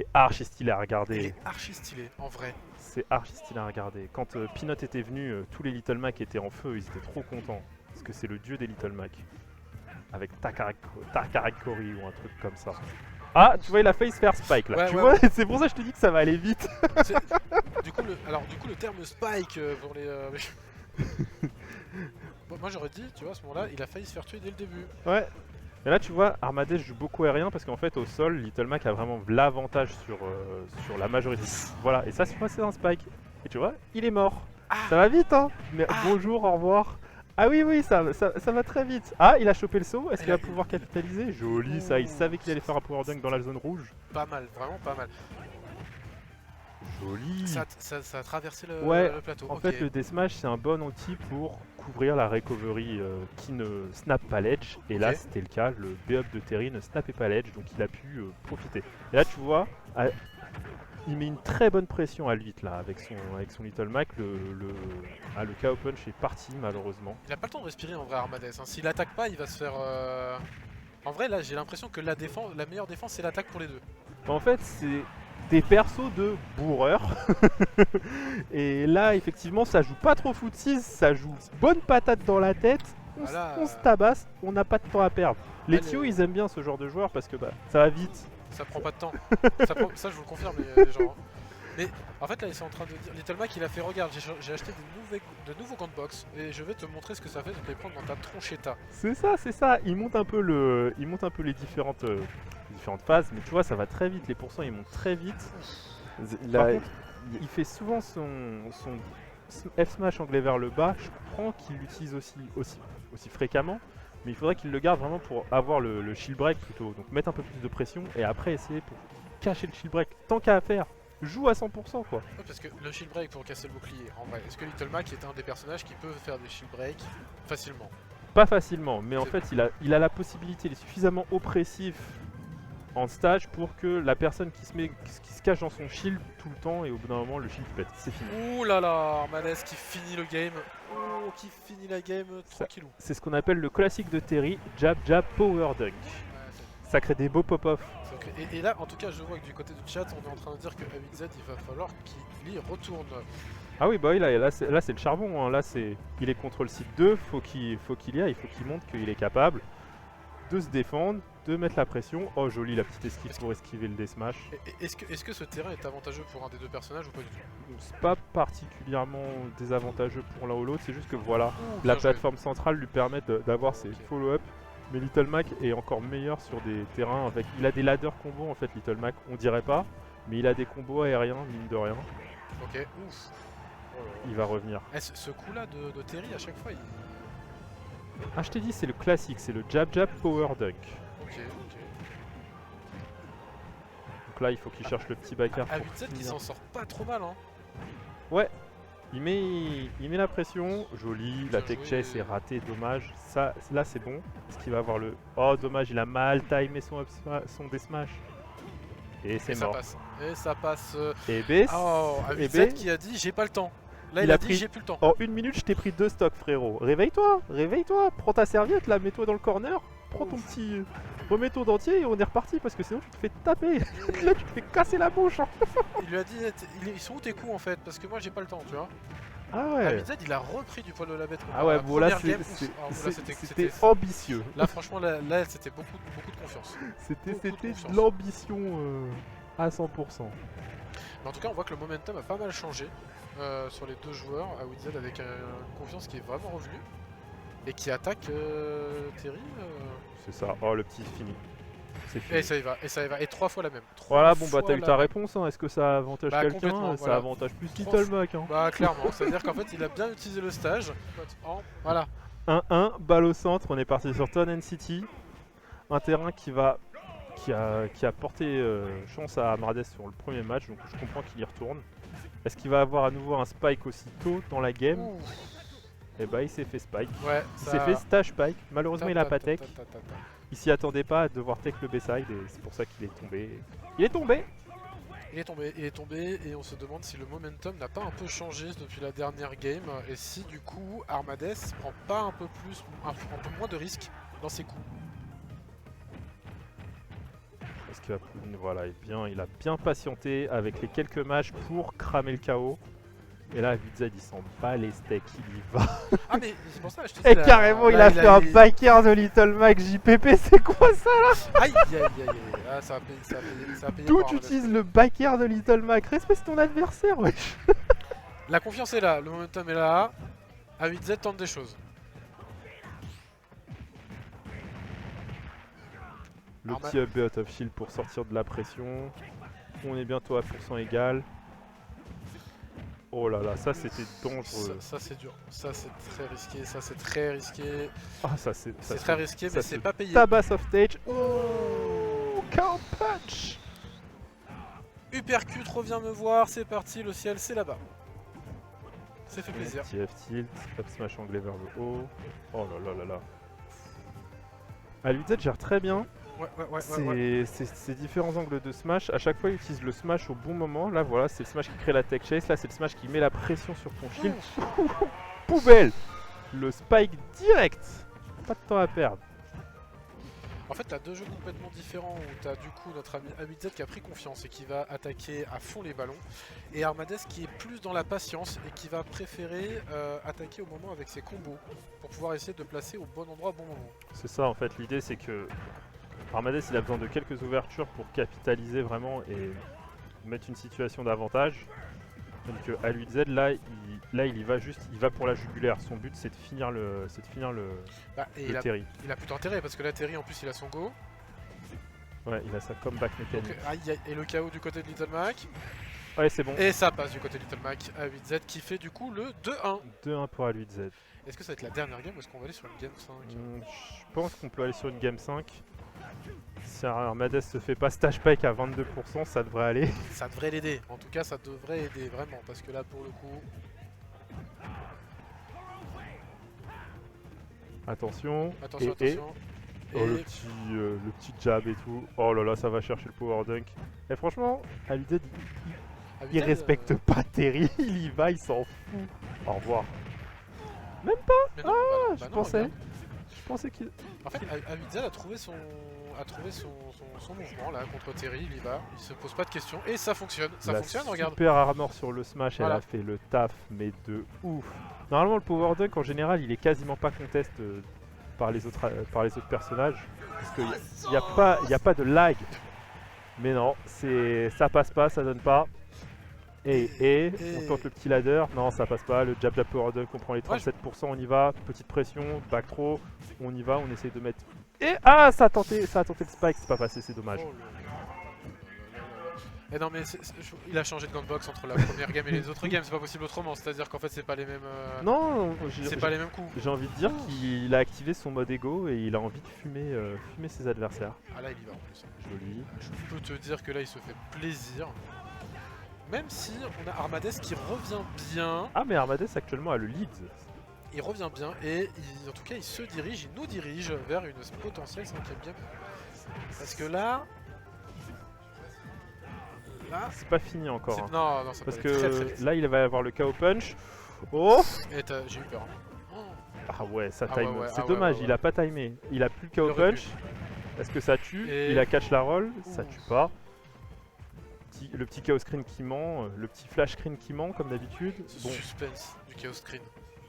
est archi stylé à Il regarder. est archi stylé, en vrai. C'est archi stylé à regarder. Quand Peanut était venu, tous les Little Mac étaient en feu, ils étaient trop contents. Parce que c'est le dieu des Little Mac. Avec Takarikori ou un truc comme ça. Ah, tu vois, il a failli se faire spike là. Ouais, Tu ouais, vois, ouais. c'est pour ça que je te dis que ça va aller vite. C'est- du coup, le terme spike pour les. Bon, moi j'aurais dit, tu vois, à ce moment-là, il a failli se faire tuer dès le début. Ouais. Et là, tu vois, Armadès joue beaucoup aérien parce qu'en fait, au sol, Little Mac a vraiment l'avantage sur la majorité. Voilà, et ça, c'est un spike. Et tu vois, il est mort. Ça Ah va vite, hein. Mais Ah bonjour, au revoir. Ah oui, oui, ça va très vite. Ah, il a chopé le saut. Est-ce Il qu'il a- va pouvoir capitaliser? Joli, ça. Il Ouh, savait qu'il allait faire un power dunk dans la zone rouge. pas mal, vraiment pas mal. Joli. Ça a traversé Ouais, le plateau. en Ok. fait, le deathmatch, c'est un bon outil pour couvrir la recovery qui ne snap pas l'edge. Et là, Ok. c'était le cas. Le B-up de Terry ne snappait pas l'edge, donc il a pu profiter. Et là, tu vois, il met une très bonne pression à l'8 là, avec son Little Mac. Le KO punch est parti, malheureusement. Il a pas le temps de respirer en vrai, Armadès, hein. S'il attaque pas, il va se faire. En vrai, là, j'ai l'impression que la meilleure défense, c'est l'attaque pour les deux. En fait, c'est des persos de bourreurs. Et là, effectivement, ça joue pas trop foot 6, ça joue bonne patate dans la tête. Voilà. On se tabasse, on n'a pas de temps à perdre. Les Allez. Tio, ils aiment bien ce genre de joueurs parce que bah, ça va vite. Ça prend pas de temps. Ça, je vous le confirme, les gens. Hein. Mais en fait, là, ils sont en train de dire. Little Mac, il a fait regarde, j'ai acheté de nouveaux gants de box et je vais te montrer ce que ça fait de les prendre dans ta tronchetta. C'est ça, c'est ça. Il monte un peu les différentes phases, mais tu vois, ça va très vite. Les pourcents, ils montent très vite. Par contre, il fait souvent son F-smash anglais vers le bas. Je comprends qu'il l'utilise aussi fréquemment, mais il faudrait qu'il le garde vraiment pour avoir le shield break plutôt. Donc mettre un peu plus de pression et après essayer pour cacher le shield break. Tant qu'à faire, joue à 100% quoi. Ouais, parce que le shield break pour casser le bouclier, en vrai, est-ce que Little Mac est un des personnages qui peut faire des shield break facilement? Pas facilement, mais en C'est- fait il a la possibilité, il est suffisamment oppressif en stage pour que la personne qui se cache dans son shield tout le temps et au bout d'un moment le shield pète. C'est fini. Ouh là là, Armadès qui finit le game. Oh, qui finit la game Ça- tranquillou. C'est ce qu'on appelle le classique de Terry, jab jab power dunk. Ouais, Ça crée des beaux pop-off. c'est ok. Et là, en tout cas, je vois que du côté du chat, on est en train de dire que AXZ, il va falloir qu'il y retourne. Ah oui, bah oui, là c'est le charbon. Hein. Là, il est contre le site 2, faut qu'il y aille, il faut qu'il montre qu'il est capable de se défendre, de mettre la pression. Oh, joli la petite esquive pour esquiver le deathmatch. Est-ce que ce terrain est avantageux pour un des deux personnages ou pas du tout? C'est pas particulièrement désavantageux pour l'un ou l'autre, c'est juste que voilà, Ouh, la bien joué. plateforme centrale lui permet d'avoir ses Ok. follow-up. Mais Little Mac est encore meilleur sur des terrains avec. Il a des ladder combos en fait, Little Mac, on dirait pas, mais il a des combos aériens, mine de rien. Ok, ouf. Oh là là. Il va revenir. Eh, ce coup-là de Terry, à chaque fois, il. Ah, je t'ai dit, c'est le classique, c'est le jab jab power dunk. Ok, ok. Donc là, il faut qu'il cherche le petit backer À pour 8-7, il finir. s'en sort pas trop mal, hein. Ouais, il met la pression. Joli, la Bien tech joué. chase est ratée, dommage. Ça, là, c'est bon. Est-ce qu'il va avoir le. Oh, dommage, il a mal timé son deathmatch. Et c'est Et ça mort. passe. Et ça passe. Et B, Oh, et A8-7 B, qui a dit j'ai pas le temps. Là, Il il a a dit pris- j'ai plus le temps. en une minute, je t'ai pris 2 stocks, frérot. Réveille-toi, réveille-toi. Prends ta serviette, là, mets-toi dans le corner. Prends ton petit. Remets ton dentier et on est reparti parce que sinon tu te fais taper. Là, tu te fais casser la bouche. Hein. Il lui a dit ils sont où tes coups en fait? Parce que moi j'ai pas le temps, tu vois. Ah ouais. A8-Z, il a repris du poil de la bête. Ah ouais, La bon là, première game, ouf. Ah, bon, là, c'était ambitieux. Là, franchement, là c'était beaucoup de confiance. C'était Beaucoup de confiance. de l'ambition à 100%. Mais en tout cas, on voit que le momentum a pas mal changé sur les deux joueurs. A8Z avec une confiance qui est vraiment revenue. Et qui attaque Terry. C'est ça. Oh, le petit fini. C'est fini. Et ça y va, et ça y va. Et 3 fois la même. Voilà, bon bah Trois t'as eu la ta même. réponse. Hein. Est-ce que ça avantage Bah, quelqu'un? complètement, Ça voilà. avantage plus Trois Little Mac. Hein. Bah, clairement. C'est-à-dire qu'en fait, il a bien utilisé le stage. Voilà. 1-1, balle au centre. On est parti sur Town City. Un terrain qui a porté chance à Amrades sur le premier match, donc je comprends qu'il y retourne. Est-ce qu'il va avoir à nouveau un spike aussi tôt dans la game? Ouh. Et bah il s'est fait spike. Ouais, Il s'est fait stage spike, malheureusement il a pas tech. ta. Il s'y attendait pas à devoir tech le B-side et c'est pour ça qu'il est tombé. Il est tombé! Il est tombé et on se demande si le momentum n'a pas un peu changé depuis la dernière game et si du coup Armadès prend pas un peu un peu moins de risques dans ses coups. que voilà, il a bien patienté avec les quelques mages pour cramer le KO. Et là, Aludzed, il s'en bat les steaks, il y va. Ah mais c'est pour ça, je te dis. Et carrément, il a fait un biker de Little Mac JPP, c'est quoi ça là? Aïe aïe aïe aïe. Ah, ça a payé. D'où tu utilises le biker de Little Mac? Respecte ton adversaire, wesh. La confiance est là, le momentum est là. A8Z tente des choses. Le petit up out of shield pour sortir de la pression. On est bientôt à % égal. Oh là là, ça c'était dangereux. Ça c'est dur, ça c'est très risqué, ça c'est très risqué. Ah ça c'est très risqué mais c'est pas payé. Tabasse off stage. Oh, count punch. Uppercut revient me voir, c'est parti, le ciel c'est là-bas. Ça fait plaisir. TF tilt, up smash anglais vers le haut. Oh là là là là. Aludzed gère très bien. Ces différents angles de smash, à chaque fois il utilise le smash au bon moment. Là voilà, c'est le smash qui crée la tech chase, là c'est le smash qui met la pression sur ton shield. Poubelle. Le spike direct. Pas de temps à perdre. En fait t'as deux jeux complètement différents où t'as du coup notre ami A8Z qui a pris confiance et qui va attaquer à fond les ballons. Et Armades qui est plus dans la patience et qui va préférer attaquer au moment avec ses combos pour pouvoir essayer de placer au bon endroit au bon moment. C'est ça en fait, l'idée c'est que Armades il a besoin de quelques ouvertures pour capitaliser vraiment et mettre une situation d'avantage. Donc Aludzed là il y va juste, il va pour la jugulaire. Son but c'est de finir le Terry. Il a plutôt intérêt parce que là Terry en plus il a son go. Ouais, il a sa comeback mécanique. Et le KO du côté de Little Mac. Ouais, c'est bon. Et ça passe du côté de Little Mac à 8Z qui fait du coup le 2-1. 2-1 pour Aludzed. Est-ce que ça va être la dernière game ou est-ce qu'on va aller sur une game 5 Je pense qu'on peut aller sur une game 5. Si Armades se fait pas stage spike à 22%, ça devrait aller. Ça devrait l'aider. En tout cas, ça devrait aider vraiment parce que là, pour le coup... Attention. Attention. Oh, le petit jab et tout. Oh là là, ça va chercher le power dunk. Et franchement, Aludzed, il respecte pas Terry. Il y va, il s'en fout. Au revoir. Même pas. Je pensais qu'il... En fait, A8Z a trouvé son mouvement là contre Terry, il y va, il se pose pas de questions et ça fonctionne, regarde. Super armor sur le smash, voilà. Elle a fait le taf, mais de ouf. Normalement, le power dunk en général, il est quasiment pas contest par les autres personnages, parce qu'il n'y a pas de lag. Mais non, ça passe pas, ça donne pas. Et on tente le petit ladder, non ça passe pas, le jab power dunk, on prend les 37%, on y va, petite pression, back throw, on y va, on essaye de mettre... Et ça a tenté le spike, c'est pas passé, c'est dommage. Et non mais il a changé de gunbox entre la première game et les autres games, c'est pas possible autrement, c'est-à-dire qu'en fait c'est pas les mêmes... Non, c'est pas les mêmes coups. J'ai envie de dire qu'il a activé son mode ego et il a envie de fumer ses adversaires. Ah là il y va en plus. Joli. Je peux te dire que là il se fait plaisir. Même si on a Armades qui revient bien. Ah mais Armades actuellement a le lead. Il revient bien et en tout cas il nous dirige vers une potentielle 5ème game. Parce que là... C'est pas fini encore. Hein. Non, ça parce peut aller très, très que vite. là il va y avoir le KO punch. Oh. Et j'ai eu peur. Ah ouais, ça time. C'est dommage, il a pas timé. Il a plus le KO punch. Est-ce que ça tue? Il a catch la roll, ça tue pas. Le petit chaos screen qui ment, le petit flash screen qui ment comme d'habitude. Bon. Suspense du chaos screen.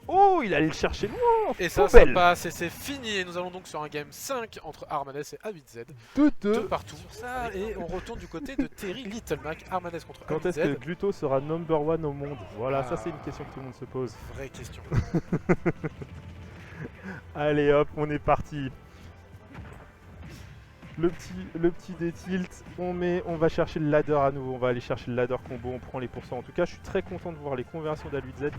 Oh, il allait le chercher loin. Et ça passe et c'est fini. Et nous allons donc sur un game 5 entre Armades et A8Z. 2-2 partout. Ça, et on retourne du côté de Terry Little Mac. Armades contre A8Z. Quand est-ce que Gluto sera number 1 au monde? Voilà, ça c'est une question que tout le monde se pose. Vraie question. Allez hop, on est parti. Le petit détilt, on va chercher le ladder à nouveau, on va aller chercher le ladder combo, on prend les pourcents. En tout cas, je suis très content de voir les conversions d'Aludzed.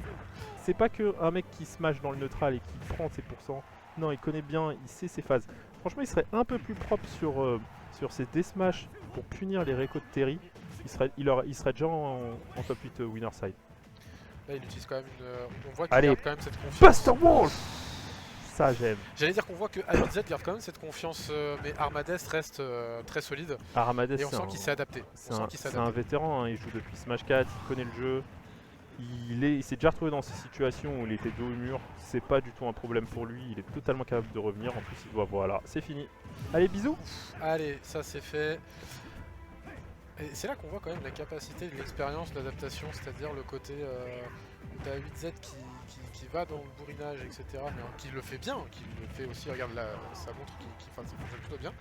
C'est pas que un mec qui smash dans le neutral et qui prend ses pourcents. Non, il connaît bien, il sait ses phases. Franchement, il serait un peu plus propre sur ses D-smash pour punir les récos de Terry. Il serait déjà en top 8 winner side. Là, il utilise quand même on voit qu'il garde quand même cette confiance. Buster Wall. Ça j'aime. J'allais dire qu'on voit que A8Z garde quand même cette confiance, mais Armades reste très solide. Armades, et on sent qu'il s'est adapté. C'est un vétéran, hein. Il joue depuis Smash 4, il connaît le jeu. Il s'est déjà retrouvé dans ces situations où il était dos au mur. C'est pas du tout un problème pour lui, il est totalement capable de revenir. En plus, il doit, voilà, c'est fini. Allez, bisous. Allez, ça c'est fait. Et c'est là qu'on voit quand même la capacité de l'expérience, de l'adaptation, c'est-à-dire le côté où t'as 8Z qui va dans le bourrinage, etc. Mais qui le fait bien, qui le fait aussi, regarde là, ça montre qu'il fonctionne plutôt bien.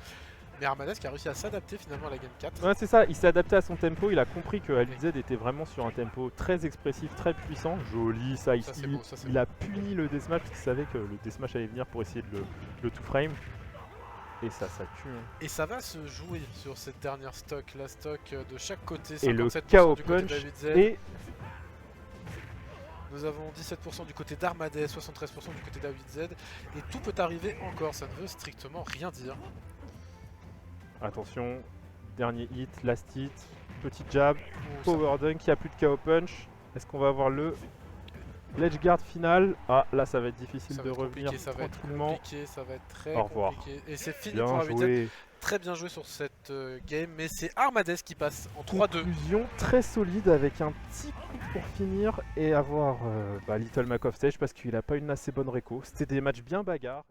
Mais Armadez qui a réussi à s'adapter finalement à la game 4. Ouais, c'est ça, il s'est adapté à son tempo, il a compris que A8Z était vraiment sur un tempo très expressif, très puissant. Joli, ça, c'est beau, ça, c'est il a puni le deathmatch parce qu'il savait que le deathmatch allait venir pour essayer de le two frame. Et ça tue. Hein. Et ça va se jouer sur cette dernière stock, la stock de chaque côté, 57% et le KO du côté punch d'A8Z. et... Nous avons 17% du côté d'Armadez, 73% du côté d'A8Z. Et tout peut arriver encore, ça ne veut strictement rien dire. Attention, dernier hit, last hit, petit jab, power dunk, il n'y a plus de KO punch. Est-ce qu'on va avoir le ledge guard final? Ah, là ça va être difficile de revenir tranquillement. Ça va être très Au revoir. compliqué. Et c'est fini Bien pour joué. A8Z. Très bien joué sur cette game, mais c'est Armadez qui passe en 3-2. Conclusion très solide avec un petit coup pour finir et avoir Little Mac off stage parce qu'il n'a pas une assez bonne réco. C'était des matchs bien bagarres.